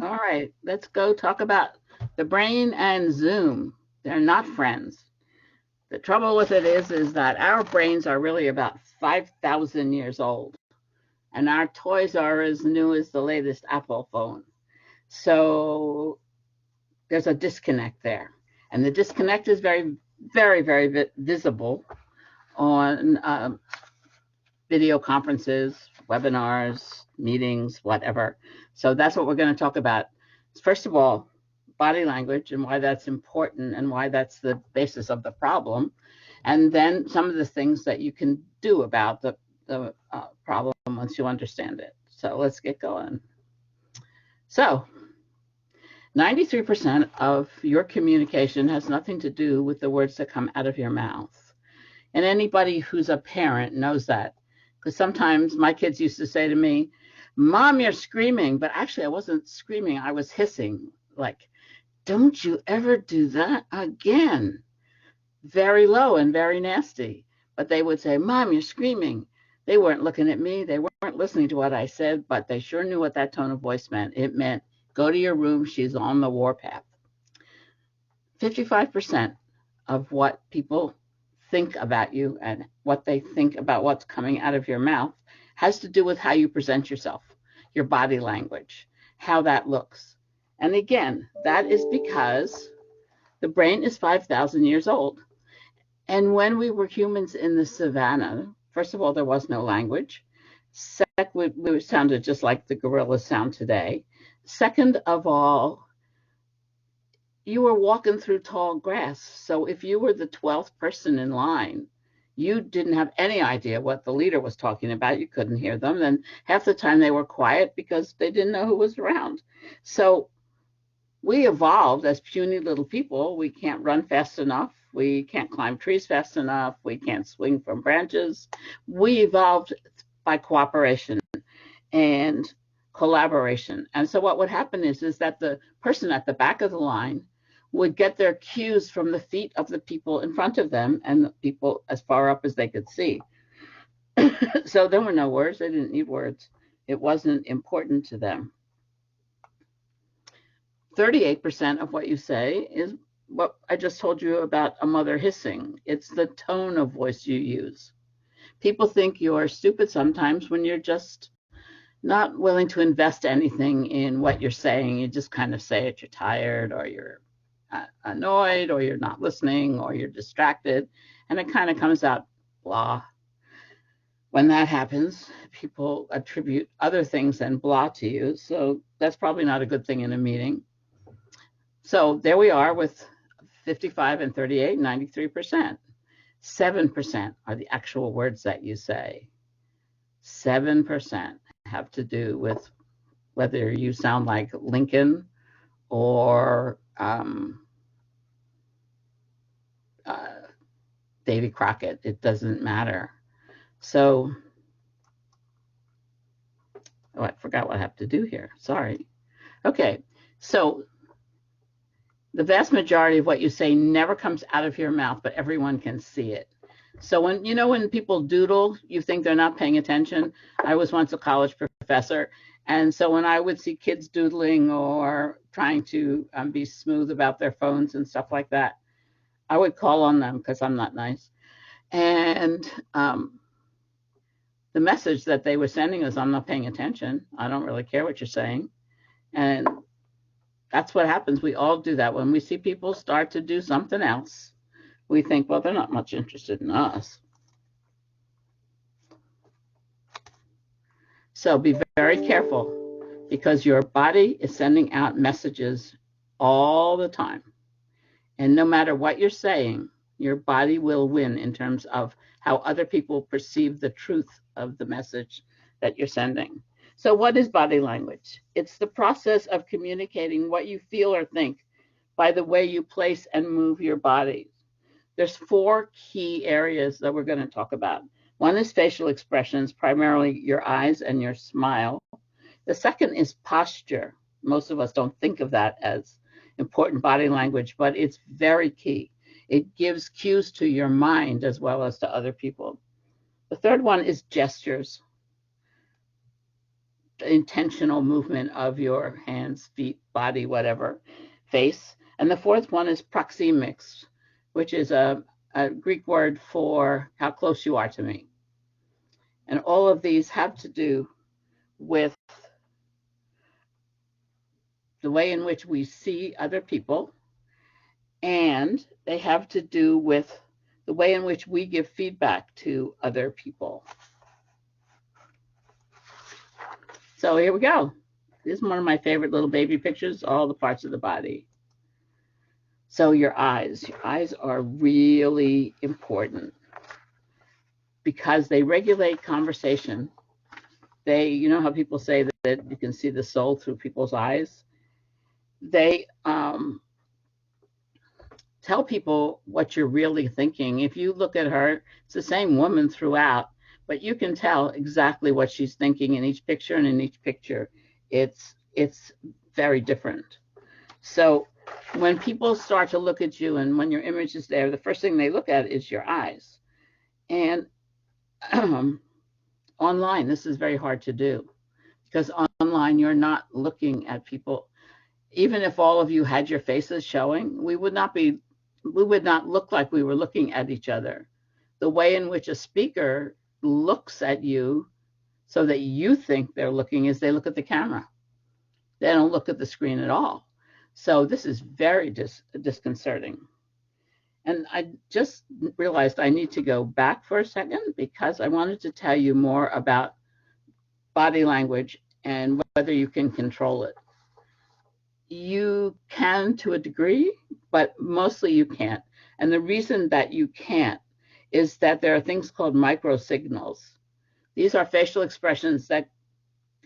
All right, let's go talk about the brain and Zoom. They're not friends. The trouble with it is that our brains are really about 5,000 years old, and our toys are as new as the latest Apple phone. So there's a disconnect there. And the disconnect is very visible on video conferences, webinars, meetings, whatever. So that's what we're going to talk about. First of all, body language and why that's important and why that's the basis of the problem. And then some of the things that you can do about the problem once you understand it. So let's get going. So 93% of your communication has nothing to do with the words that come out of your mouth. And anybody who's a parent knows that. Because sometimes my kids used to say to me, Mom, you're screaming. But actually, I wasn't screaming. I was hissing. Like, don't you ever do that again. Very low and very nasty. But they would say, Mom, you're screaming. They weren't looking at me. They weren't listening to what I said, but they sure knew what that tone of voice meant. It meant, go to your room. She's on the warpath. 55% of what people think about you and what they think about what's coming out of your mouth has to do with how you present yourself, your body language, how that looks. And again, that is because the brain is 5,000 years old. And when we were humans in the savannah, first of all, there was no language. Second, we sounded just like the gorillas sound today. Second of all, you were walking through tall grass. So if you were the 12th person in line, you didn't have any idea what the leader was talking about. You couldn't hear them. And half the time they were quiet because they didn't know who was around. So we evolved as puny little people. We can't run fast enough. We can't climb trees fast enough. We can't swing from branches. We evolved by cooperation and collaboration. And so what would happen is that the person at the back of the line would get their cues from the feet of the people in front of them and the people as far up as they could see. So there were no words. They didn't need words. It wasn't important to them. 38% of what you say is what I just told you about a mother hissing. It's the tone of voice you use. People think you're stupid sometimes when you're just not willing to invest anything in what you're saying. You just kind of say it. You're tired, or you're annoyed, or you're not listening, or you're distracted, and it kind of comes out blah. When that happens, people attribute other things than blah to you, so that's probably not a good thing in a meeting. So there we are with 55 and 38, 93%. 7% are the actual words that you say. 7% have to do with whether you sound like Lincoln or Davy Crockett. It doesn't matter. So, oh, I forgot what I have to do here. Sorry. Okay, so the vast majority of what you say never comes out of your mouth, but everyone can see it. So when people doodle, you think they're not paying attention. I was once a college professor, and so when I would see kids doodling or trying to be smooth about their phones and stuff like that, I would call on them because I'm not nice. And the message that they were sending is, I'm not paying attention. I don't really care what you're saying. And that's what happens. We all do that. When we see people start to do something else, we think, well, they're not much interested in us. So be very careful, because your body is sending out messages all the time. And no matter what you're saying, your body will win in terms of how other people perceive the truth of the message that you're sending. So what is body language? It's the process of communicating what you feel or think by the way you place and move your body. There's 4 key areas that we're going to talk about. One is facial expressions, primarily your eyes and your smile. The second is posture. Most of us don't think of that as important body language, but it's very key. It gives cues to your mind as well as to other people. The third one is gestures. intentional movement of your hands, feet, body, whatever, face. And the fourth one is proxemics, which is a Greek word for how close you are to me. And all of these have to do with the way in which we see other people, and they have to do with the way in which we give feedback to other people. So here we go. This is one of my favorite little baby pictures, all the parts of the body. So your eyes are really important because they regulate conversation. You know how people say that you can see the soul through people's eyes? They tell people what you're really thinking. If you look at her, it's the same woman throughout, but you can tell exactly what she's thinking in each picture, and in each picture, it's very different. So when people start to look at you and when your image is there, the first thing they look at is your eyes. And online, this is very hard to do because online, you're not looking at people. Even if all of you had your faces showing, we would not look like we were looking at each other. The way in which a speaker looks at you so that you think they're looking is they look at the camera. They don't look at the screen at all. So this is very disconcerting. And I just realized I need to go back for a second because I wanted to tell you more about body language and whether you can control it. You can to a degree, but mostly you can't. And the reason that you can't is that there are things called microsignals. These are facial expressions that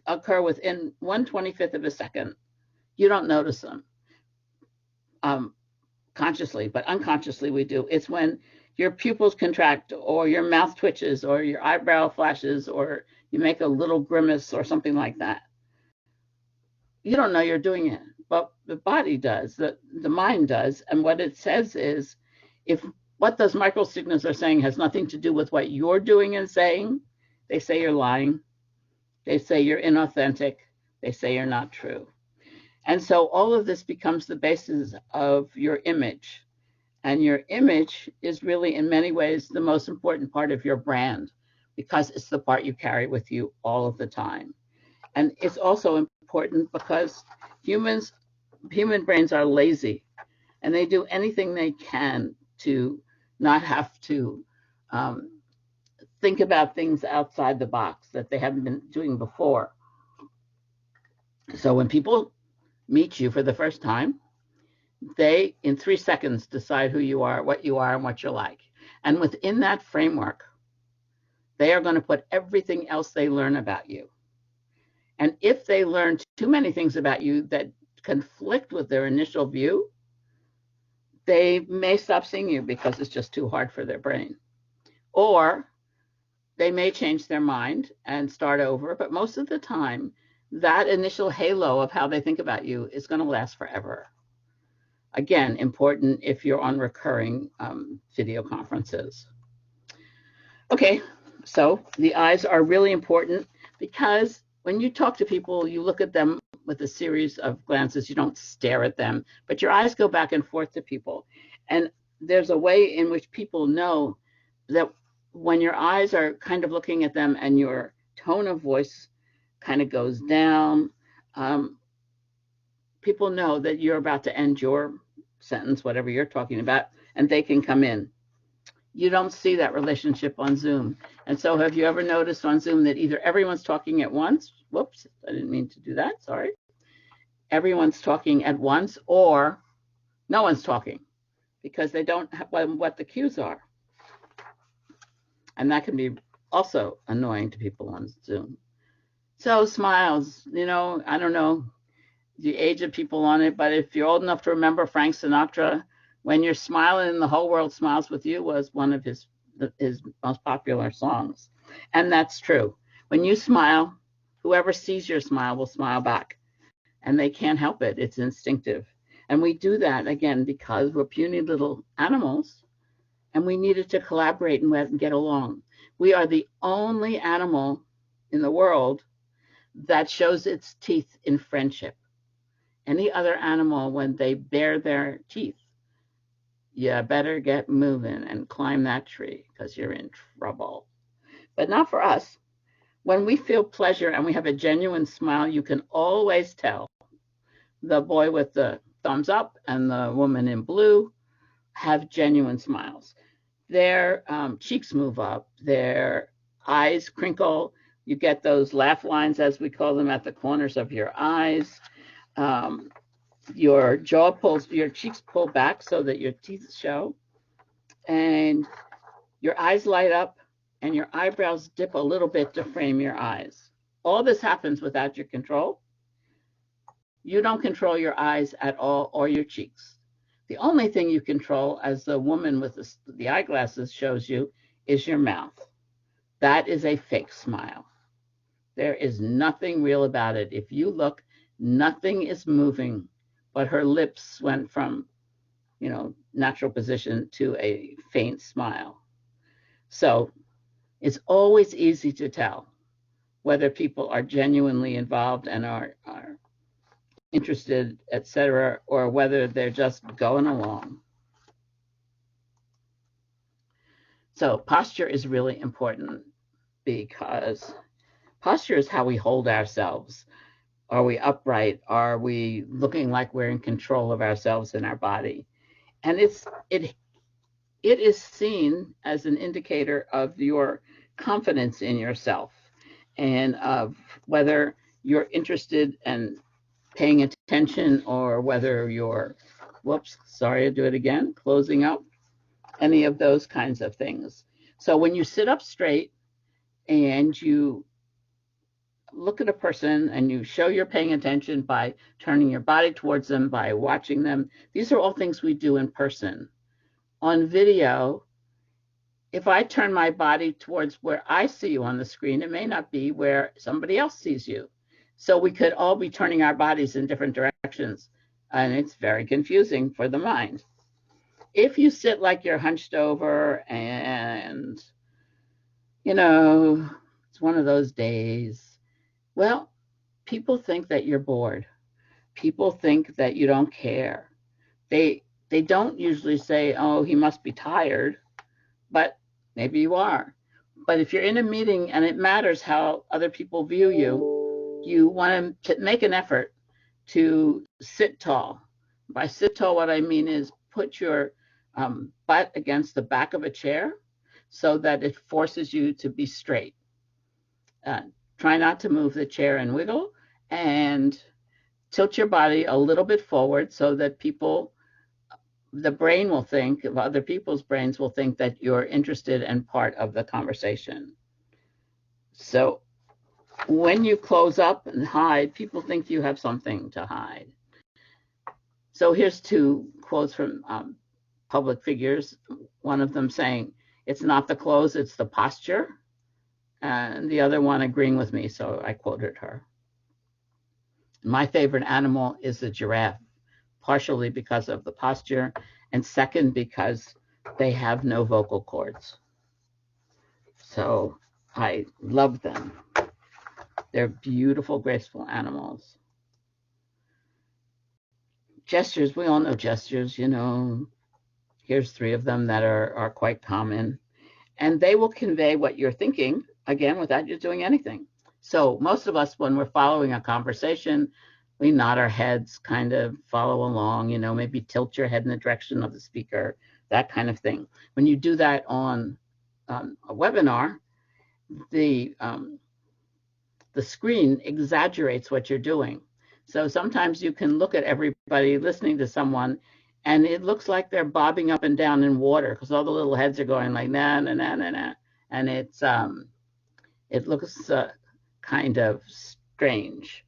occur within 1/25th of a second. You don't notice them consciously, but unconsciously we do. It's when your pupils contract or your mouth twitches or your eyebrow flashes or you make a little grimace or something like that. You don't know you're doing it, but the body does, the mind does. And what it says is, if what those microsignals are saying has nothing to do with what you're doing and saying, they say you're lying. They say you're inauthentic. They say you're not true. And so all of this becomes the basis of your image. And your image is really, in many ways, the most important part of your brand because it's the part you carry with you all of the time. And it's also important because human brains are lazy, and they do anything they can to not have to think about things outside the box that they haven't been doing before. So when people meet you for the first time, they, in 3 seconds, decide who you are, and what you're like. And within that framework, they are going to put everything else they learn about you. And if they learn too many things about you that conflict with their initial view, they may stop seeing you because it's just too hard for their brain. Or they may change their mind and start over, but most of the time, that initial halo of how they think about you is going to last forever. Again, important if you're on recurring video conferences. Okay, so the eyes are really important because when you talk to people, you look at them with a series of glances. You don't stare at them, but your eyes go back and forth to people. And there's a way in which people know that when your eyes are kind of looking at them and your tone of voice kind of goes down, people know that you're about to end your sentence, whatever you're talking about, and they can come in. You don't see that relationship on Zoom. And so have you ever noticed on Zoom that either everyone's talking at once, whoops, I didn't mean to do that, sorry. Everyone's talking at once, or no one's talking because they don't have what the cues are. And that can be also annoying to people on Zoom. So smiles, I don't know the age of people on it, but if you're old enough to remember Frank Sinatra, when you're smiling and the whole world smiles with you was one of his most popular songs. And that's true. When you smile, whoever sees your smile will smile back. And they can't help it. It's instinctive. And we do that, again, because we're puny little animals, and we needed to collaborate and get along. We are the only animal in the world that shows its teeth in friendship. Any other animal, when they bare their teeth, you better get moving and climb that tree because you're in trouble. But not for us. When we feel pleasure and we have a genuine smile, you can always tell. The boy with the thumbs up and the woman in blue have genuine smiles. Their cheeks move up, their eyes crinkle. You get those laugh lines, as we call them, at the corners of your eyes. Your jaw pulls, your cheeks pull back so that your teeth show, and your eyes light up, and your eyebrows dip a little bit to frame your eyes. All this happens without your control. You don't control your eyes at all or your cheeks. The only thing you control, as the woman with the eyeglasses shows you, is your mouth. That is a fake smile. There is nothing real about it. If you look, nothing is moving, but her lips went from, natural position to a faint smile. So it's always easy to tell whether people are genuinely involved and are interested, etc., or whether they're just going along. So posture is really important, because posture is how we hold ourselves. Are we upright? Are we looking like we're in control of ourselves and our body? And it is seen as an indicator of your confidence in yourself and of whether you're interested and paying attention, or whether you're, I'll do it again, closing up, any of those kinds of things. So when you sit up straight and you look at a person and you show you're paying attention by turning your body towards them, by watching them, these are all things we do in person. On video, if I turn my body towards where I see you on the screen, it may not be where somebody else sees you. So we could all be turning our bodies in different directions, and it's very confusing for the mind. If you sit like you're hunched over and, it's one of those days, well, people think that you're bored. People think that you don't care. They don't usually say, oh, he must be tired, but maybe you are. But if you're in a meeting and it matters how other people view you, you want to make an effort to sit tall. By sit tall, what I mean is put your butt against the back of a chair so that it forces you to be straight. Try not to move the chair and wiggle, and tilt your body a little bit forward so that the brain will think, other people's brains will think that you're interested and part of the conversation. So when you close up and hide, people think you have something to hide. So here's two quotes from public figures, one of them saying, it's not the clothes, it's the posture, and the other one agreeing with me, so I quoted her. My favorite animal is the giraffe, partially because of the posture, and second, because they have no vocal cords. So I love them. They're beautiful, graceful animals. Gestures, we all know gestures, Here's three of them that are quite common. And they will convey what you're thinking, again, without you doing anything. So most of us, when we're following a conversation, we nod our heads, kind of follow along, maybe tilt your head in the direction of the speaker, that kind of thing. When you do that on a webinar, the screen exaggerates what you're doing. So sometimes you can look at everybody listening to someone, and it looks like they're bobbing up and down in water because all the little heads are going like na na na na na, and it looks kind of strange.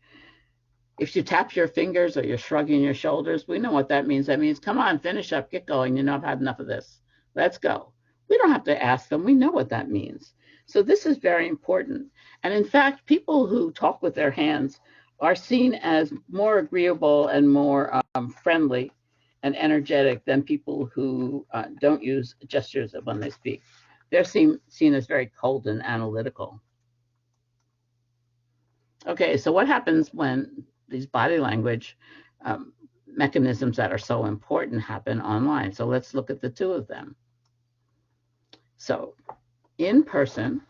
If you tap your fingers or you're shrugging your shoulders, we know what that means. That means, come on, finish up, get going. I've had enough of this. Let's go. We don't have to ask them. We know what that means. So this is very important. And in fact, people who talk with their hands are seen as more agreeable and more friendly and energetic than people who don't use gestures when they speak. They're seen as very cold and analytical. Okay, so what happens when these body language mechanisms that are so important happen online? So let's look at the two of them. So in person,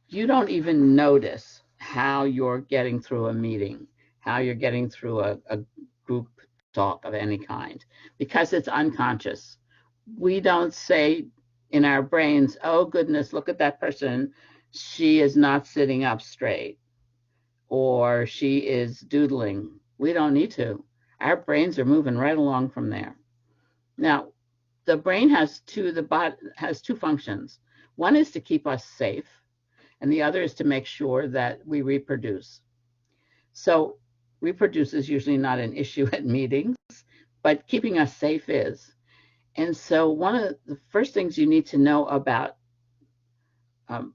you don't even notice how you're getting through a meeting, how you're getting through a group talk of any kind, because it's unconscious. We don't say in our brains, oh goodness, look at that person. She is not sitting up straight, or she is doodling. We don't need to. Our brains are moving right along from there. Now, the brain has two functions. One is to keep us safe, and the other is to make sure that we reproduce. So reproduce is usually not an issue at meetings, but keeping us safe is. And so one of the first things you need to know about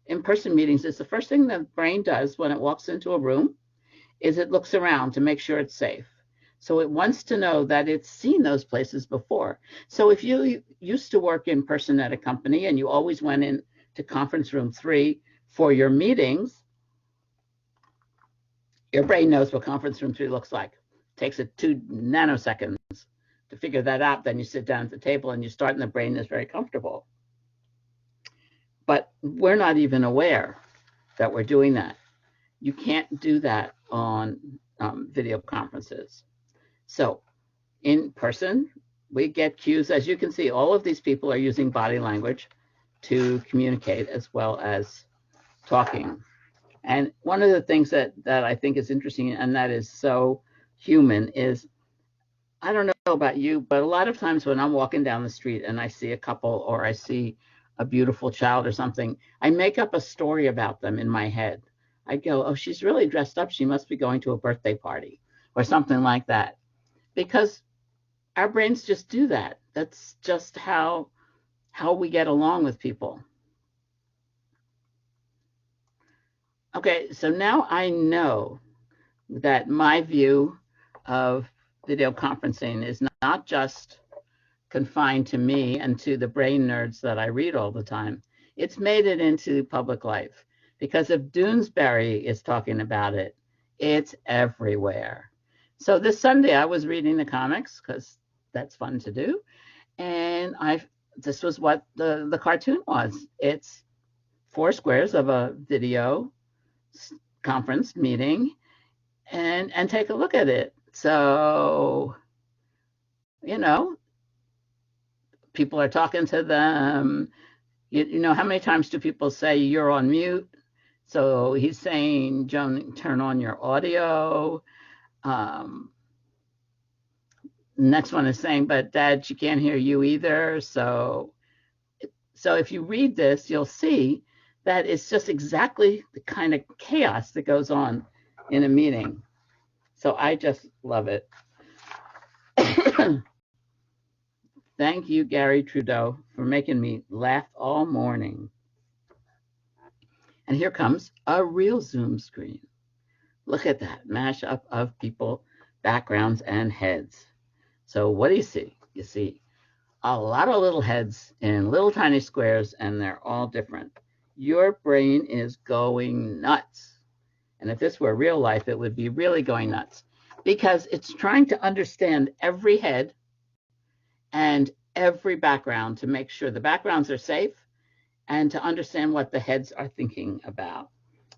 in-person meetings is the first thing the brain does when it walks into a room is it looks around to make sure it's safe. So it wants to know that it's seen those places before. So if you used to work in person at a company and you always went in to conference room 3 for your meetings, your brain knows what conference room 3 looks like. It takes it 2 nanoseconds to figure that out. Then you sit down at the table and you start, and the brain is very comfortable. But we're not even aware that we're doing that. You can't do that on video conferences. So in person, we get cues. As you can see, all of these people are using body language to communicate as well as talking. And one of the things that I think is interesting and that is so human is, I don't know about you, but a lot of times when I'm walking down the street and I see a couple or I see a beautiful child or something, I make up a story about them in my head. I go, oh, she's really dressed up. She must be going to a birthday party or something like that. Because our brains just do that. That's just how we get along with people. Okay, so now I know that my view of video conferencing is not just confined to me and to the brain nerds that I read all the time. It's made it into public life, because if Doonesbury is talking about it, it's everywhere. So this Sunday I was reading the comics because that's fun to do, and this was what the cartoon was. It's 4 squares of a video conference meeting, and take a look at it. So, you know, people are talking to them. You know, how many times do people say you're on mute? So he's saying, Joan, turn on your audio. Next one is saying, but Dad, she can't hear you either. So if you read this, you'll see that it's just exactly the kind of chaos that goes on in a meeting. So I just love it. Thank you, Gary Trudeau, for making me laugh all morning. And here comes a real Zoom screen. Look at that mashup of people, backgrounds, and heads. So what do you see? You see a lot of little heads in little tiny squares, and they're all different. Your brain is going nuts. And if this were real life, it would be really going nuts, because it's trying to understand every head and every background to make sure the backgrounds are safe and to understand what the heads are thinking about.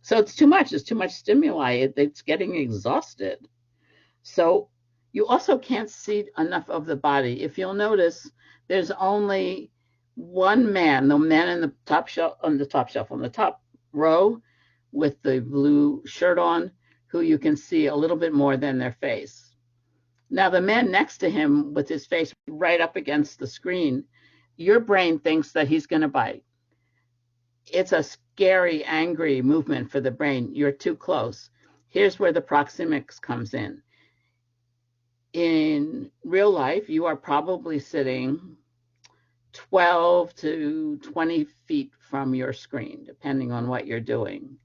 So it's too much. It's too much stimuli. It's getting exhausted. So you also can't see enough of the body. If you'll notice, there's only one man, the man in the top shelf, on the top row with the blue shirt on, who you can see a little bit more than their face. Now, the man next to him with his face right up against the screen, your brain thinks that he's going to bite. It's a scary, angry movement for the brain. You're too close. Here's where the proxemics comes in. In real life, you are probably sitting 12 to 20 feet from your screen, depending on what you're doing.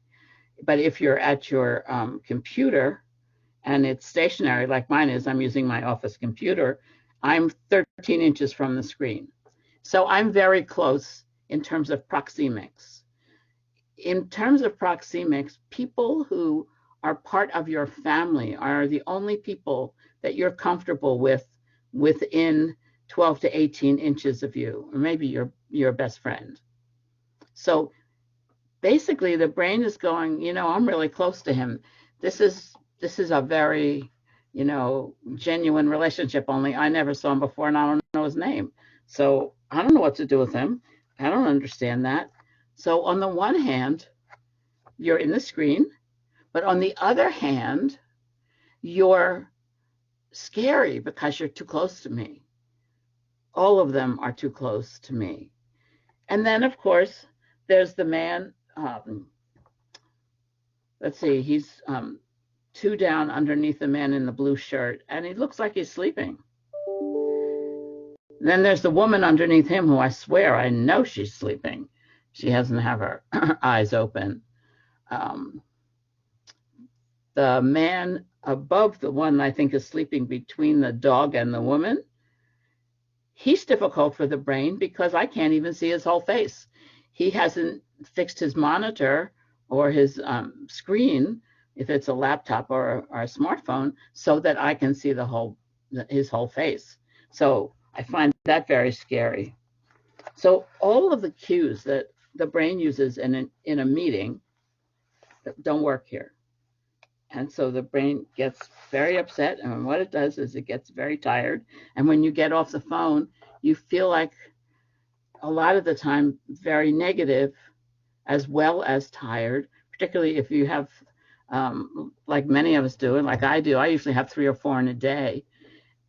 But if you're at your computer and it's stationary, like mine is, I'm using my office computer, I'm 13 inches from the screen. So I'm very close in terms of proxemics. In terms of proxemics, people who are part of your family, are the only people that you're comfortable with within 12 to 18 inches of you, or maybe your best friend. So basically the brain is going, I'm really close to him. This is a very, genuine relationship, only I never saw him before and I don't know his name. So I don't know what to do with him. I don't understand that. So on the one hand, you're in the screen, but on the other hand, you're scary because you're too close to me. All of them are too close to me. And then, of course, there's the man. Let's see, he's two down underneath the man in the blue shirt, and he looks like he's sleeping. Then there's the woman underneath him who I swear I know she's sleeping. She doesn't have her eyes open. The man above the one I think is sleeping between the dog and the woman, he's difficult for the brain because I can't even see his whole face. He hasn't fixed his monitor or his screen, if it's a laptop or a smartphone, so that I can see his whole face. So I find that very scary. So all of the cues that the brain uses in a meeting don't work here. And so the brain gets very upset, and what it does is it gets very tired. And when you get off the phone, you feel like a lot of the time very negative as well as tired, particularly if you have, like many of us do, and like I do, I usually have 3 or 4 in a day.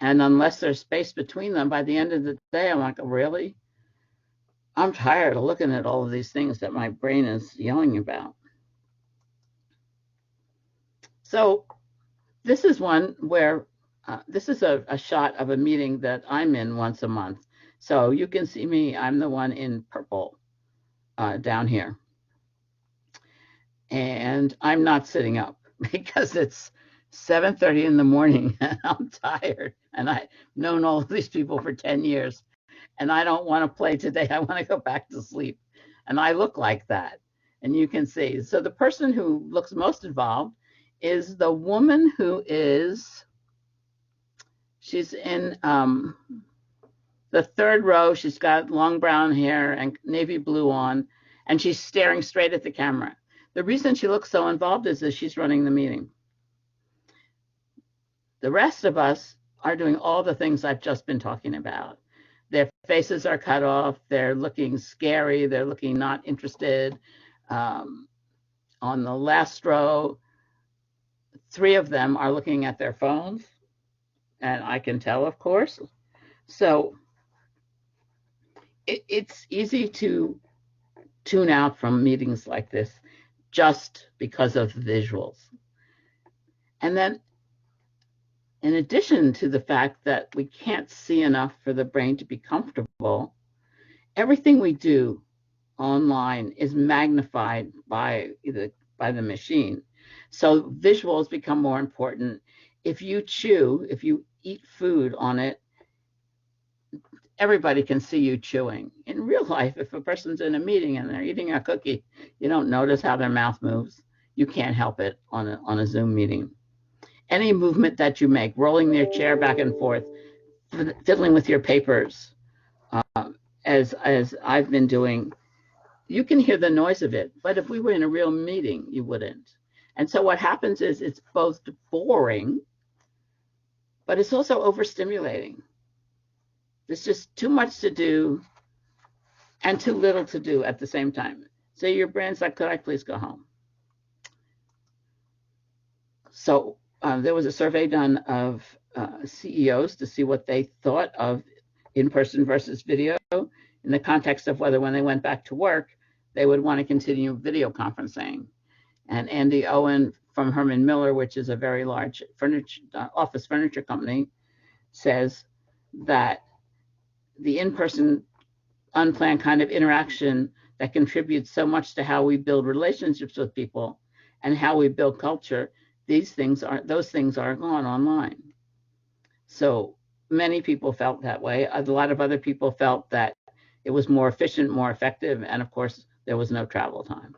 And unless there's space between them, by the end of the day, I'm like, really? I'm tired of looking at all of these things that my brain is yelling about. So this is one where this is a shot of a meeting that I'm in once a month. So you can see me, I'm the one in purple down here. And I'm not sitting up because it's 7:30 in the morning and I'm tired. And I've known all of these people for 10 years. And I don't want to play today. I want to go back to sleep. And I look like that. And you can see. So the person who looks most involved is the woman who she's in the third row. She's got long brown hair and navy blue on, and she's staring straight at the camera. The reason she looks so involved is that she's running the meeting. The rest of us are doing all the things I've just been talking about. Their faces are cut off. They're looking scary. They're looking not interested. On the last row, 3 of them are looking at their phones, and I can tell, of course. So it's easy to tune out from meetings like this just because of visuals. And then, in addition to the fact that we can't see enough for the brain to be comfortable, everything we do online is magnified by the machine. So visuals become more important. If you eat food on it, everybody can see you chewing. In real life, if a person's in a meeting and they're eating a cookie, you don't notice how their mouth moves. You can't help it on a Zoom meeting. Any movement that you make, rolling their chair back and forth, fiddling with your papers, as I've been doing, you can hear the noise of it. But if we were in a real meeting, you wouldn't. And so what happens is it's both boring, but it's also overstimulating. There's just too much to do and too little to do at the same time. So your brain's like, could I please go home? So there was a survey done of CEOs to see what they thought of in-person versus video in the context of whether when they went back to work, they would want to continue video conferencing. And Andy Owen from Herman Miller, which is a very large office furniture company, says that the in-person unplanned kind of interaction that contributes so much to how we build relationships with people and how we build culture, those things are gone online. So many people felt that way. A lot of other people felt that it was more efficient, more effective, and of course, there was no travel time.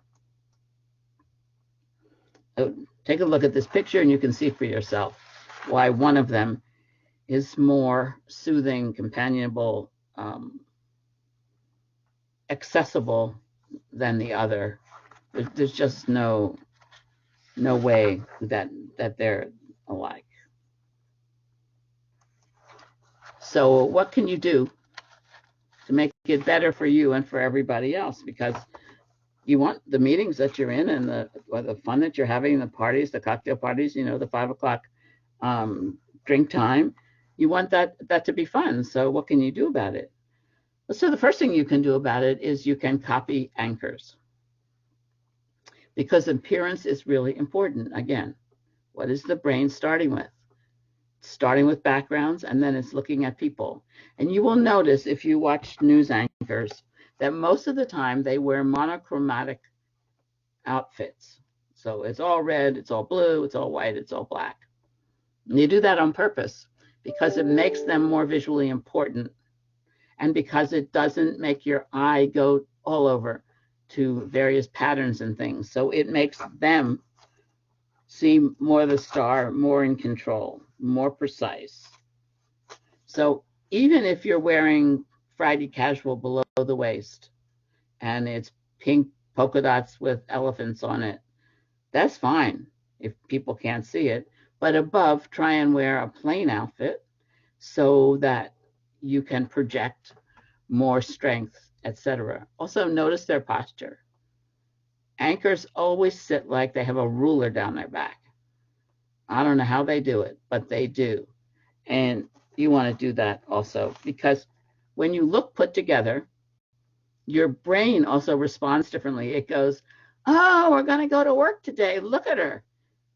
So take a look at this picture and you can see for yourself why one of them is more soothing, companionable, accessible than the other. There's just no way that they're alike. So what can you do to make it better for you and for everybody else? Because you want the meetings that you're in and the fun that you're having, the parties, the cocktail parties, you know, the 5 o'clock drink time. You want that to be fun. So what can you do about it? So the first thing you can do about it is you can copy anchors, because appearance is really important. Again, what is the brain starting with? Starting with backgrounds, and then it's looking at people. And you will notice if you watch news anchors that most of the time they wear monochromatic outfits. So it's all red, it's all blue, it's all white, it's all black. And you do that on purpose because it makes them more visually important, and because it doesn't make your eye go all over to various patterns and things. So it makes them seem more the star, more in control, more precise. So even if you're wearing Friday casual below the waist and it's pink polka dots with elephants on it, that's fine if people can't see it. But above, try and wear a plain outfit so that you can project more strength, etc. Also, notice their posture. Anchors always sit like they have a ruler down their back. I don't know how they do it, but they do. And you want to do that also, because when you look put together, your brain also responds differently. It goes, oh, we're going to go to work today. Look at her.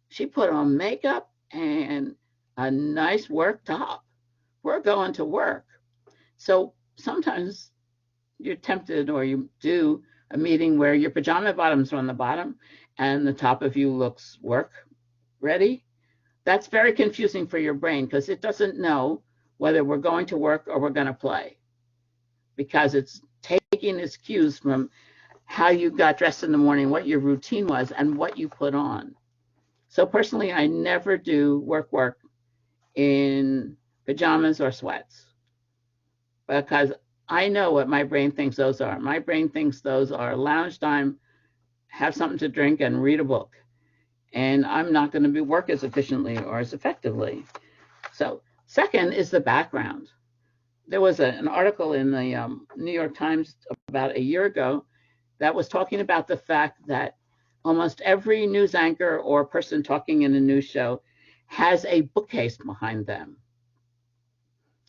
She put on makeup and a nice work top. We're going to work. So sometimes you're tempted, or you do a meeting where your pajama bottoms are on the bottom and the top of you looks work ready. That's very confusing for your brain because it doesn't know whether we're going to work or we're going to play, because it's taking its cues from how you got dressed in the morning, what your routine was, and what you put on. So personally, I never do work in pajamas or sweats, because I know what my brain thinks those are. My brain thinks those are lounge time, have something to drink, and read a book. And I'm not going to work as efficiently or as effectively. So second is the background. There was an article in the New York Times about a year ago that was talking about the fact that almost every news anchor or person talking in a news show has a bookcase behind them.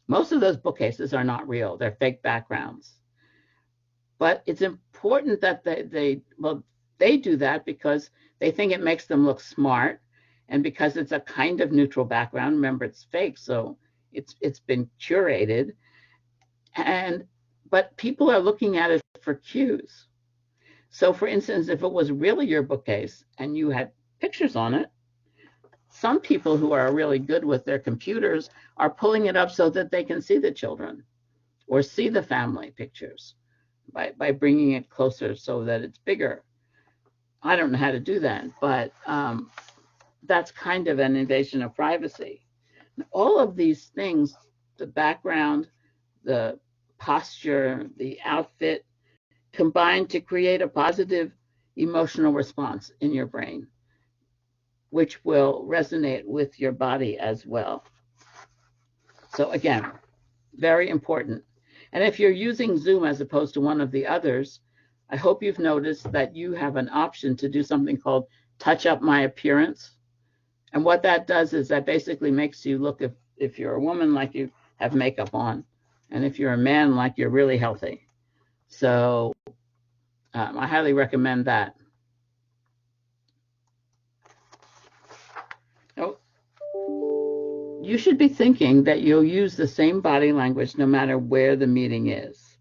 Most of those bookcases are not real. They're fake backgrounds. But it's important that they do that because they think it makes them look smart, and because it's a kind of neutral background. Remember, it's fake, so it's been curated. But people are looking at it for cues. So for instance, if it was really your bookcase and you had pictures on it, some people who are really good with their computers are pulling it up so that they can see the children or see the family pictures by bringing it closer so that it's bigger. I don't know how to do that, but that's kind of an invasion of privacy. All of these things, the background, the posture, the outfit, combine to create a positive emotional response in your brain, which will resonate with your body as well. So again, very important. And if you're using Zoom as opposed to one of the others, I hope you've noticed that you have an option to do something called touch up my appearance. And what that does is that basically makes you look, if you're a woman, like you have makeup on, and if you're a man, like you're really healthy. So I highly recommend that. Oh, you should be thinking that you'll use the same body language no matter where the meeting is.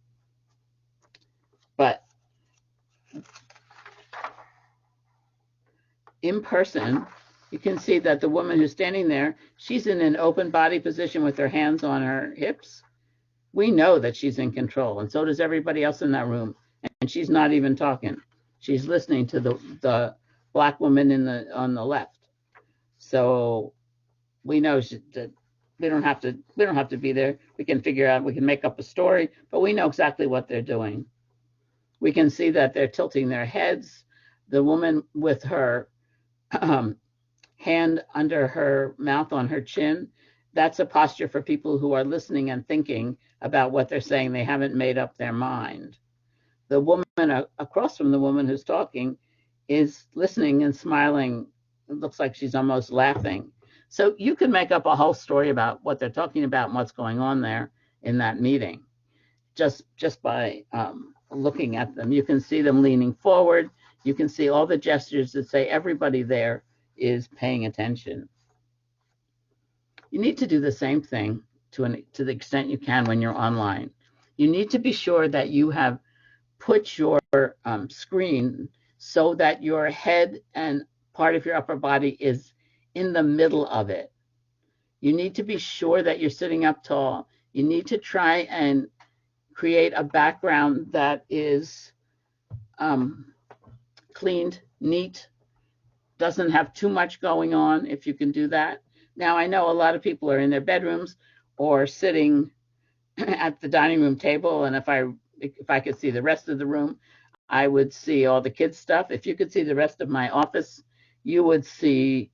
But in person, you can see that the woman who's standing there, she's in an open body position with her hands on her hips. We know that she's in control, and so does everybody else in that room. And she's not even talking. She's listening to the black woman on the left. So we know that we don't have to be there. We can figure out, we can make up a story, but we know exactly what they're doing. We can see that they're tilting their heads. The woman with her hand under her mouth on her chin, that's a posture for people who are listening and thinking about what they're saying. They haven't made up their mind. The woman across from the woman who's talking is listening and smiling. It looks like she's almost laughing. So you can make up a whole story about what they're talking about and what's going on there in that meeting, just by looking at them. You can see them leaning forward. You can see all the gestures that say everybody there is paying attention. You need to do the same thing to the extent you can when you're online. You need to be sure that you have put your screen so that your head and part of your upper body is in the middle of it. You need to be sure that you're sitting up tall. You need to try and create a background that is cleaned, neat, doesn't have too much going on, if you can do that. Now, I know a lot of people are in their bedrooms or sitting at the dining room table, and if I could see the rest of the room, I would see all the kids' stuff. If you could see the rest of my office, you would see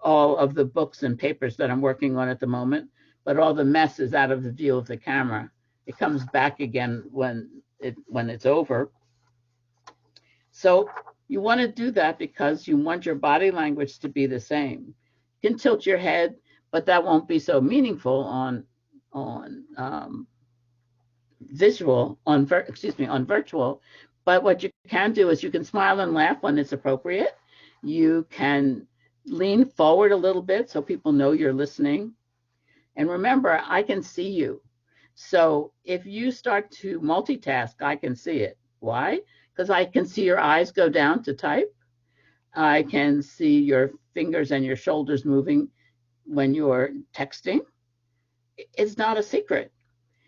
all of the books and papers that I'm working on at the moment, but all the mess is out of the view of the camera. It comes back again when it's over. So you want to do that because you want your body language to be the same. You can tilt your head, but that won't be so meaningful on virtual. But what you can do is you can smile and laugh when it's appropriate. You can lean forward a little bit so people know you're listening. And remember, I can see you. So if you start to multitask, I can see it. Why? Because I can see your eyes go down to type. I can see your fingers and your shoulders moving when you're texting. It's not a secret.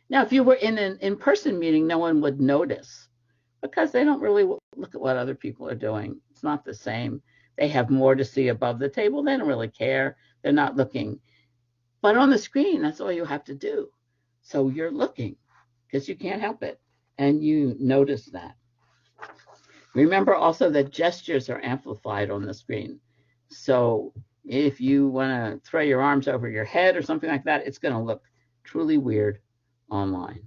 Now, if you were in an in-person meeting, no one would notice because they don't really look at what other people are doing. It's not the same. They have more to see above the table. They don't really care. They're not looking. But on the screen, that's all you have to do. So you're looking because you can't help it. And you notice that. Remember also that gestures are amplified on the screen. So if you want to throw your arms over your head or something like that, it's going to look truly weird online.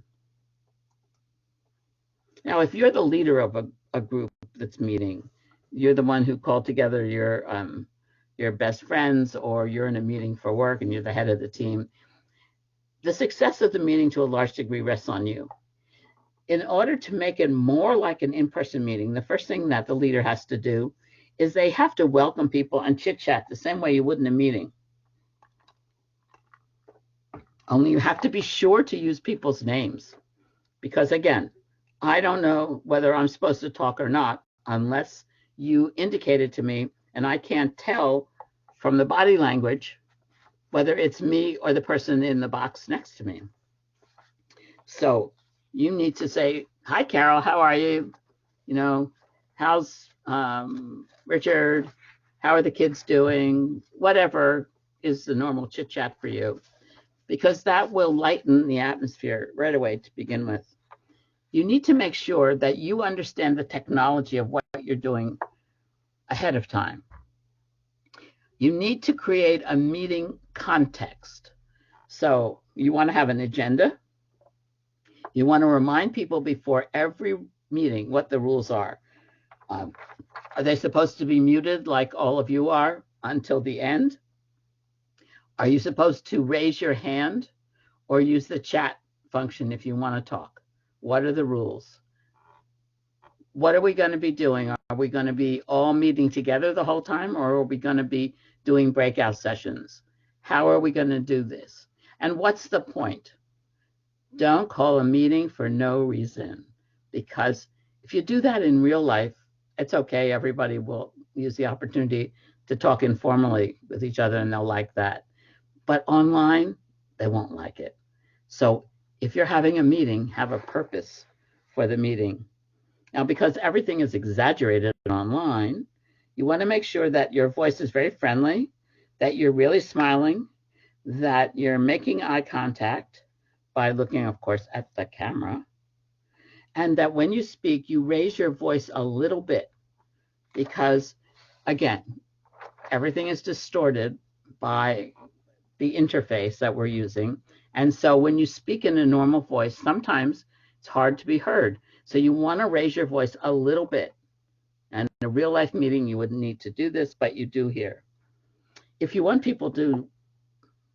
Now, if you're the leader of a group that's meeting, you're the one who called together your best friends, or you're in a meeting for work and you're the head of the team, the success of the meeting to a large degree rests on you. In order to make it more like an in-person meeting, the first thing that the leader has to do is they have to welcome people and chit-chat the same way you would in a meeting. Only you have to be sure to use people's names. Because again, I don't know whether I'm supposed to talk or not unless you indicate it to me, and I can't tell from the body language whether it's me or the person in the box next to me. So you need to say, hi, Carol, how are you? You know, how's Richard? How are the kids doing? Whatever is the normal chit chat for you, because that will lighten the atmosphere right away to begin with. You need to make sure that you understand the technology of what you're doing ahead of time. You need to create a meeting context. So you want to have an agenda. You want to remind people before every meeting what the rules are. Are they supposed to be muted like all of you are until the end? Are you supposed to raise your hand or use the chat function if you want to talk? What are the rules? What are we going to be doing? Are we going to be all meeting together the whole time, or are we going to be doing breakout sessions? How are we going to do this? And what's the point? Don't call a meeting for no reason, because if you do that in real life, it's okay. Everybody will use the opportunity to talk informally with each other, and they'll like that. But online, they won't like it. So if you're having a meeting, have a purpose for the meeting. Now, because everything is exaggerated online, you want to make sure that your voice is very friendly, that you're really smiling, that you're making eye contact by looking, of course, at the camera, and that when you speak, you raise your voice a little bit because, again, everything is distorted by the interface that we're using. And so when you speak in a normal voice, sometimes it's hard to be heard. So you want to raise your voice a little bit. And in a real life meeting, you wouldn't need to do this, but you do here. If you want people to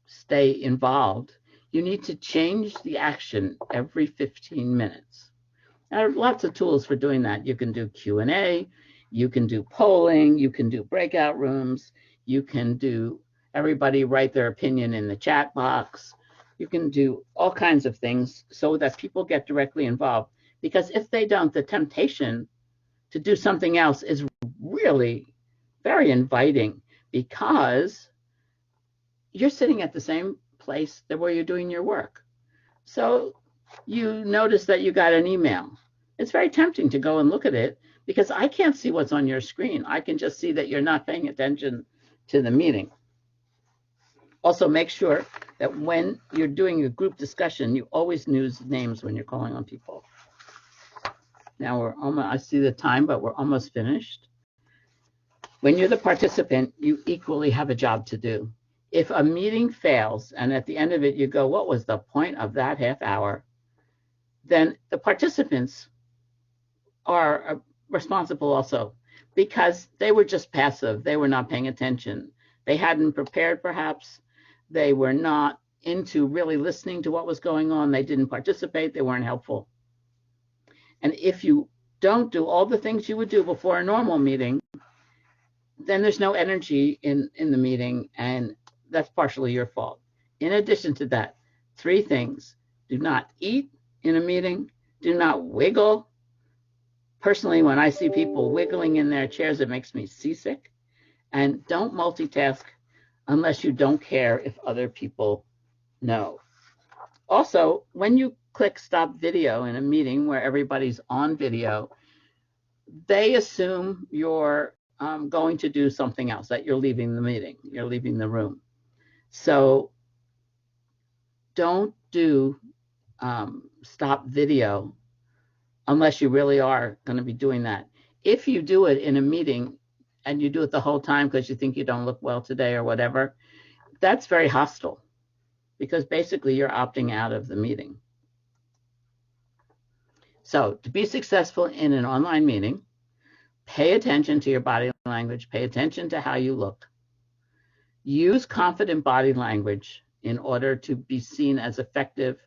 stay involved, you need to change the action every 15 minutes. There are lots of tools for doing that. You can do Q&A, you can do polling, you can do breakout rooms, you can do everybody write their opinion in the chat box. You can do all kinds of things so that people get directly involved. Because if they don't, the temptation to do something else is really very inviting because you're sitting at the same place where you're doing your work. So you notice that you got an email. It's very tempting to go and look at it because I can't see what's on your screen. I can just see that you're not paying attention to the meeting. Also, make sure that when you're doing a group discussion, you always use names when you're calling on people. Now we're almost, I see the time, but we're almost finished. When you're the participant, you equally have a job to do. If a meeting fails and at the end of it you go, what was the point of that half hour? Then the participants are responsible also because they were just passive. They were not paying attention. They hadn't prepared perhaps. They were not into really listening to what was going on. They didn't participate. They weren't helpful. And if you don't do all the things you would do before a normal meeting, then there's no energy in the meeting, and that's partially your fault. In addition to that, 3 things. Do not eat in a meeting. Do not wiggle. Personally, when I see people wiggling in their chairs, it makes me seasick. And don't multitask unless you don't care if other people know. Also, when you click stop video in a meeting where everybody's on video, they assume you're going to do something else, that you're leaving the meeting, you're leaving the room. So don't do stop video unless you really are going to be doing that. If you do it in a meeting and you do it the whole time because you think you don't look well today or whatever, that's very hostile because basically you're opting out of the meeting. So to be successful in an online meeting, pay attention to your body language, pay attention to how you look. Use confident body language in order to be seen as effective,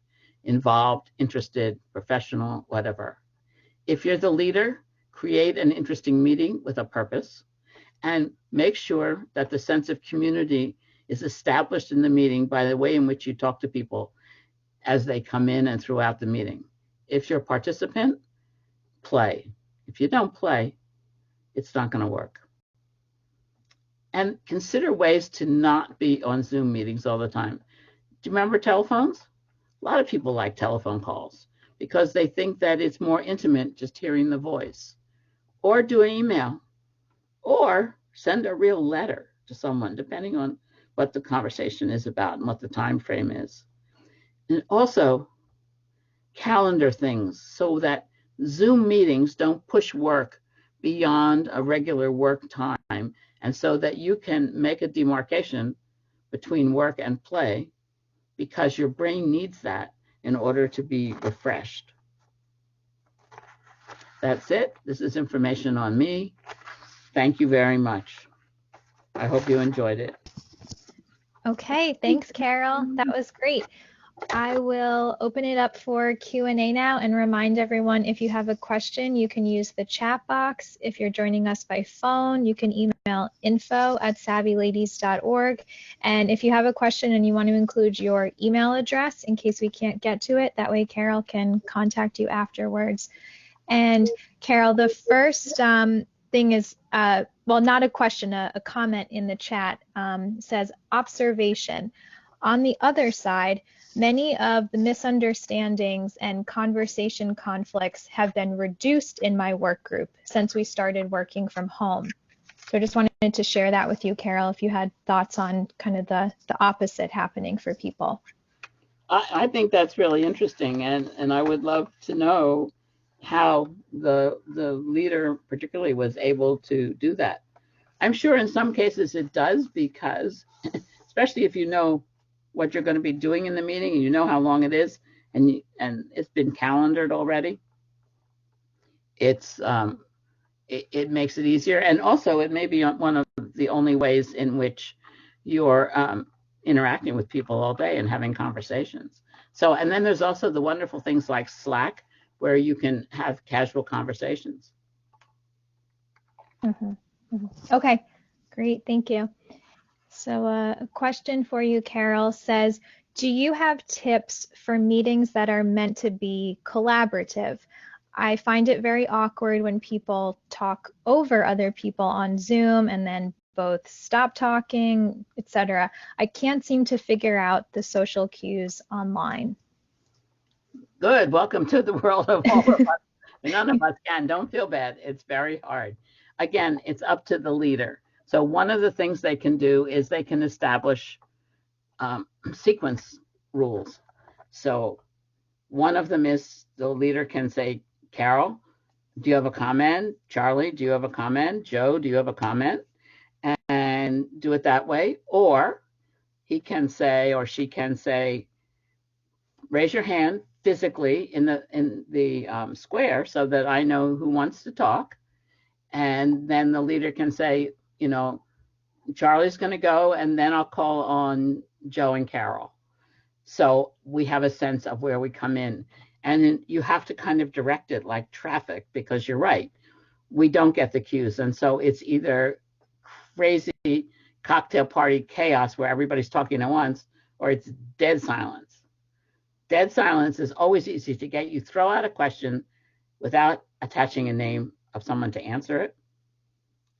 involved, interested, professional, whatever. If you're the leader, create an interesting meeting with a purpose and make sure that the sense of community is established in the meeting by the way in which you talk to people as they come in and throughout the meeting. If you're a participant, play. If you don't play, it's not going to work. And consider ways to not be on Zoom meetings all the time. Do you remember telephones? A lot of people like telephone calls because they think that it's more intimate just hearing the voice. Or do an email. Or send a real letter to someone, depending on what the conversation is about and what the time frame is. And also, calendar things so that Zoom meetings don't push work beyond a regular work time, and so that you can make a demarcation between work and play because your brain needs that in order to be refreshed. That's it. This is information on me. Thank you very much. I hope you enjoyed it. Okay, thanks, Carol. That was great. I will open it up for Q&A now and remind everyone if you have a question, you can use the chat box. If you're joining us by phone, you can email info@savvyladies.org. And if you have a question and you want to include your email address in case we can't get to it, that way Carol can contact you afterwards. And Carol, the first thing is, well, not a question, a comment in the chat says, observation. On the other side, many of the misunderstandings and conversation conflicts have been reduced in my work group since we started working from home. So I just wanted to share that with you, Carol, if you had thoughts on kind of the opposite happening for people. I think that's really interesting, and I would love to know how the leader particularly was able to do that. I'm sure in some cases it does because, especially if you know what you're going to be doing in the meeting and you know how long it is, and it's been calendared already. It's it makes it easier, and also it may be one of the only ways in which you're interacting with people all day and having conversations. So, and then there's also the wonderful things like Slack, where you can have casual conversations. Mm-hmm. Mm-hmm. Okay, great, thank you. So a question for you, Carol, says, do you have tips for meetings that are meant to be collaborative? I find it very awkward when people talk over other people on Zoom and then both stop talking, etc. I can't seem to figure out the social cues online. Good. Welcome to the world of all of us. None of us can. Don't feel bad. It's very hard. Again, it's up to the leader. So one of the things they can do is they can establish sequence rules. So one of them is the leader can say, Carol, do you have a comment? Charlie, do you have a comment? Joe, do you have a comment? And do it that way. Or he can say, or she can say, raise your hand physically in the square so that I know who wants to talk. And then the leader can say, you know, Charlie's going to go, and then I'll call on Joe and Carol. So we have a sense of where we come in. And you have to kind of direct it like traffic, because you're right. We don't get the cues. And so it's either crazy cocktail party chaos where everybody's talking at once, or it's dead silence. Dead silence is always easy to get. You throw out a question without attaching a name of someone to answer it,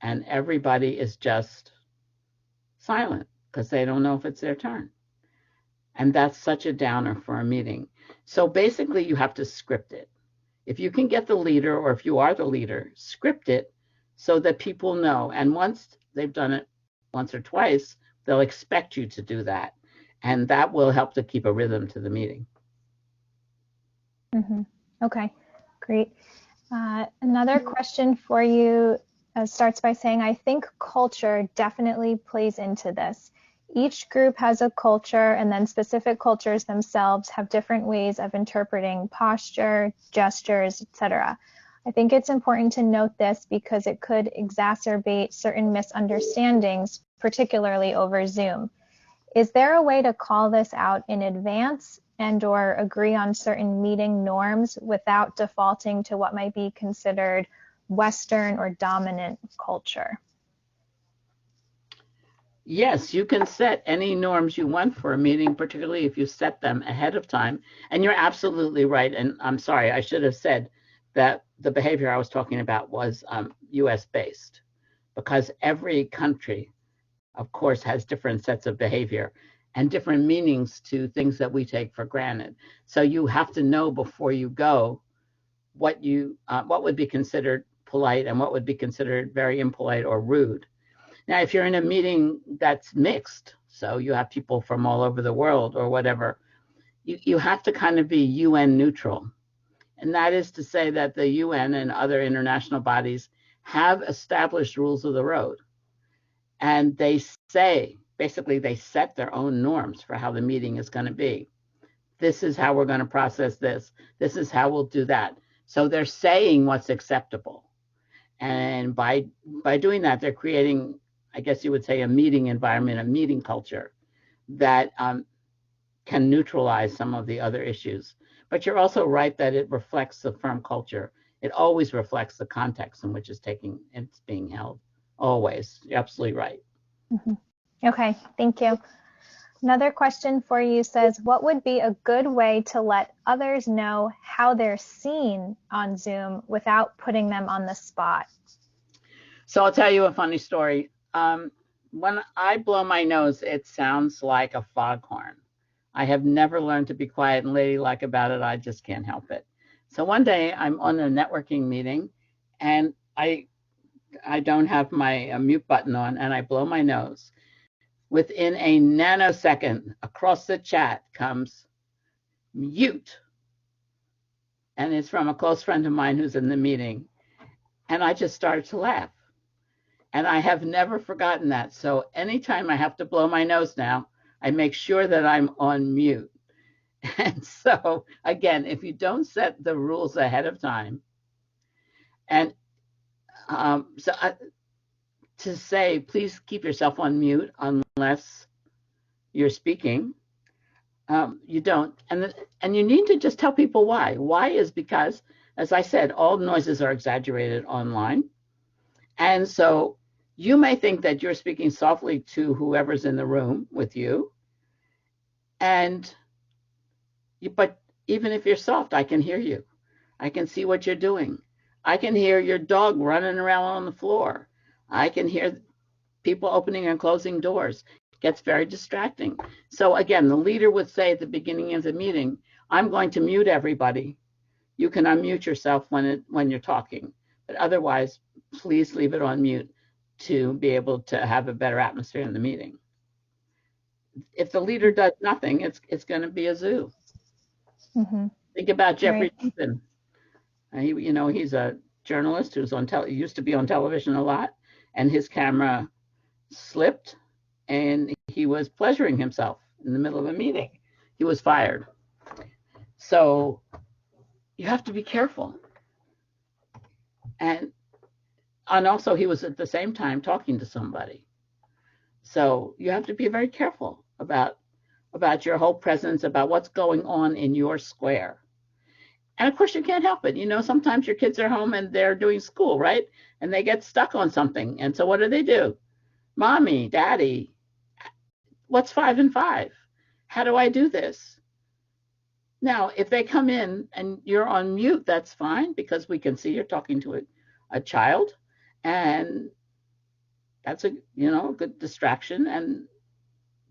and everybody is just silent because they don't know if it's their turn. And that's such a downer for a meeting. So basically, you have to script it. If you can get the leader, or if you are the leader, script it so that people know. And once they've done it once or twice, they'll expect you to do that. And that will help to keep a rhythm to the meeting. Mm-hmm. Okay, great. Another question for you starts by saying, I think culture definitely plays into this. Each group has a culture, and then specific cultures themselves have different ways of interpreting posture, gestures, etc. I think it's important to note this because it could exacerbate certain misunderstandings, particularly over Zoom. Is there a way to call this out in advance and or agree on certain meeting norms without defaulting to what might be considered Western or dominant culture? Yes, you can set any norms you want for a meeting, particularly if you set them ahead of time. And you're absolutely right. And I'm sorry, I should have said that the behavior I was talking about was US based, because every country, of course, has different sets of behavior and different meanings to things that we take for granted. So you have to know before you go what would be considered polite and what would be considered very impolite or rude. Now, if you're in a meeting that's mixed, so you have people from all over the world or whatever, you have to kind of be UN neutral. And that is to say that the UN and other international bodies have established rules of the road. And they say, basically, they set their own norms for how the meeting is going to be. This is how we're going to process this. This is how we'll do that. So they're saying what's acceptable. And by doing that, they're creating, I guess you would say, a meeting environment, a meeting culture that can neutralize some of the other issues. But you're also right that it reflects the firm culture. It always reflects the context in which it's being held. Always. You're absolutely right. Mm-hmm. Okay, thank you. Another question for you says, what would be a good way to let others know how they're seen on Zoom without putting them on the spot? So I'll tell you a funny story. When I blow my nose, it sounds like a foghorn. I have never learned to be quiet and ladylike about it. I just can't help it. So one day I'm on a networking meeting, and I I don't have my mute button on and I blow my nose, within a nanosecond across the chat comes mute. And it's from a close friend of mine who's in the meeting. And I just started to laugh. And I have never forgotten that. So anytime I have to blow my nose now, I make sure that I'm on mute. And so, again, if you don't set the rules ahead of time, and to say, please keep yourself on mute unless you're speaking, you don't. And you need to just tell people why. Why is because, as I said, all noises are exaggerated online. And so you may think that you're speaking softly to whoever's in the room with you. But even if you're soft, I can hear you. I can see what you're doing. I can hear your dog running around on the floor. I can hear people opening and closing doors. It gets very distracting. So again, the leader would say at the beginning of the meeting, I'm going to mute everybody. You can unmute yourself when you're talking, but otherwise, please leave it on mute to be able to have a better atmosphere in the meeting. If the leader does nothing, it's going to be a zoo. Mm-hmm. Think about Jeffrey Toobin. He's a journalist who's used to be on television a lot, and his camera slipped, and he was pleasuring himself in the middle of a meeting. He was fired. So you have to be careful. And also he was at the same time talking to somebody. So you have to be very careful about your whole presence, about what's going on in your square. And of course you can't help it. Sometimes your kids are home and they're doing school, right? And they get stuck on something. And so what do? Mommy, Daddy, what's 5 and 5? How do I do this? Now, if they come in and you're on mute, that's fine because we can see you're talking to a child, and that's a good distraction,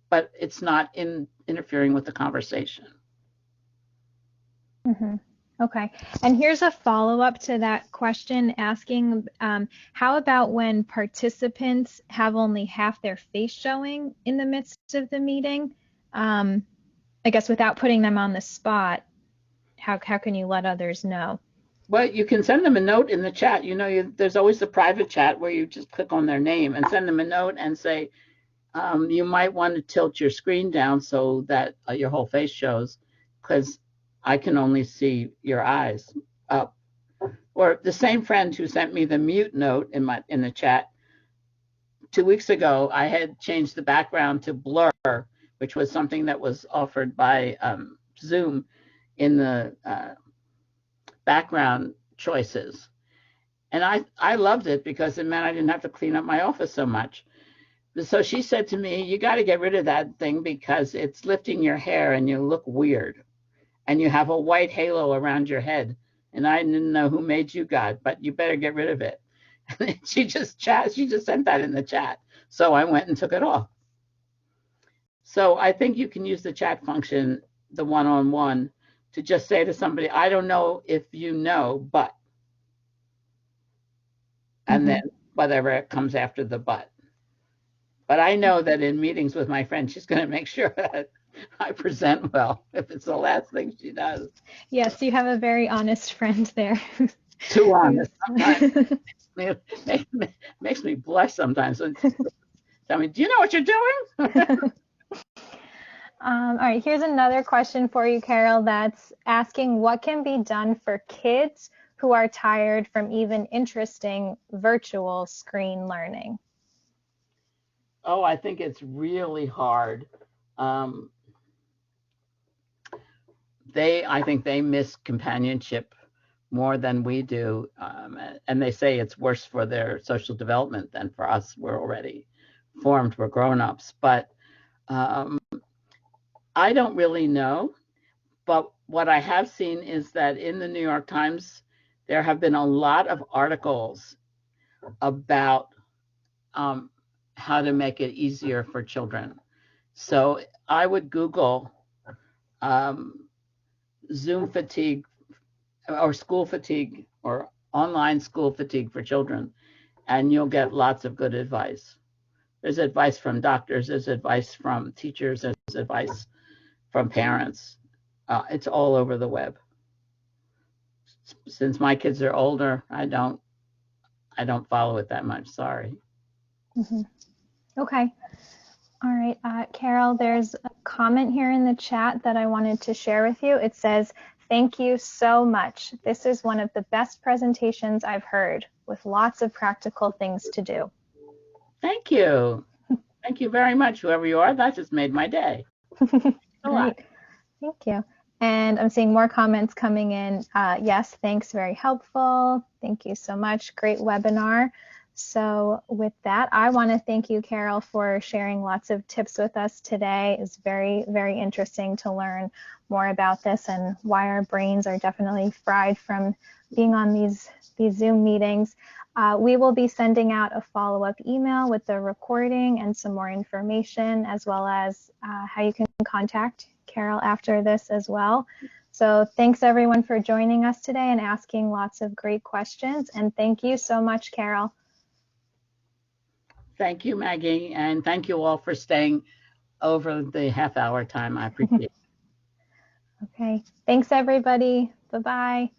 but it's not interfering with the conversation. Mm-hmm. Okay. And here's a follow-up to that question asking, how about when participants have only half their face showing in the midst of the meeting? I guess without putting them on the spot, how can you let others know? Well, you can send them a note in the chat. There's always the private chat where you just click on their name and send them a note and say, you might want to tilt your screen down so that your whole face shows, because I can only see your eyes up. Or the same friend who sent me the mute note in the chat 2 weeks ago, I had changed the background to blur, which was something that was offered by Zoom in the background choices. And I loved it because it meant I didn't have to clean up my office so much. So she said to me, you got to get rid of that thing because it's lifting your hair and you look weird. And you have a white halo around your head. And I didn't know who made you, God, but you better get rid of it. And she just sent that in the chat. So I went and took it off. So I think you can use the chat function, the one-on-one, to just say to somebody, I don't know if you know, but. And then whatever comes after the but. But I know that in meetings with my friend, she's going to make sure that I present well if it's the last thing she does. Yes, you have a very honest friend there. Too honest sometimes. It makes me blush sometimes. Tell me, do you know what you're doing? All right, here's another question for you, Carol, that's asking what can be done for kids who are tired from even interesting virtual screen learning? Oh, I think it's really hard. I think they miss companionship more than we do. And they say it's worse for their social development than for us. We're already formed, we're grown-ups. But I don't really know. But what I have seen is that in the New York Times, there have been a lot of articles about how to make it easier for children. So I would Google Zoom fatigue or school fatigue or online school fatigue for children. and you'll get lots of good advice. There's advice from doctors, there's advice from teachers, there's advice from parents. It's all over the web. Since my kids are older, I don't follow it that much. Sorry. Mm-hmm. Okay. All right, Carol, there's a comment here in the chat that I wanted to share with you. It says, "Thank you so much. This is one of the best presentations I've heard, with lots of practical things to do." Thank you. Thank you very much, whoever you are. That just made my day. A lot. Great. Thank you. And I'm seeing more comments coming in. Yes, thanks. Very helpful. Thank you so much. Great webinar. So with that, I want to thank you, Carol, for sharing lots of tips with us today. It's very, very interesting to learn more about this and why our brains are definitely fried from being on these Zoom meetings. We will be sending out a follow-up email with the recording and some more information, as well as how you can contact Carol after this as well. So thanks everyone for joining us today and asking lots of great questions. And thank you so much, Carol. Thank you, Maggie, and thank you all for staying over the half-hour time. I appreciate it. Okay, thanks everybody. Bye-bye.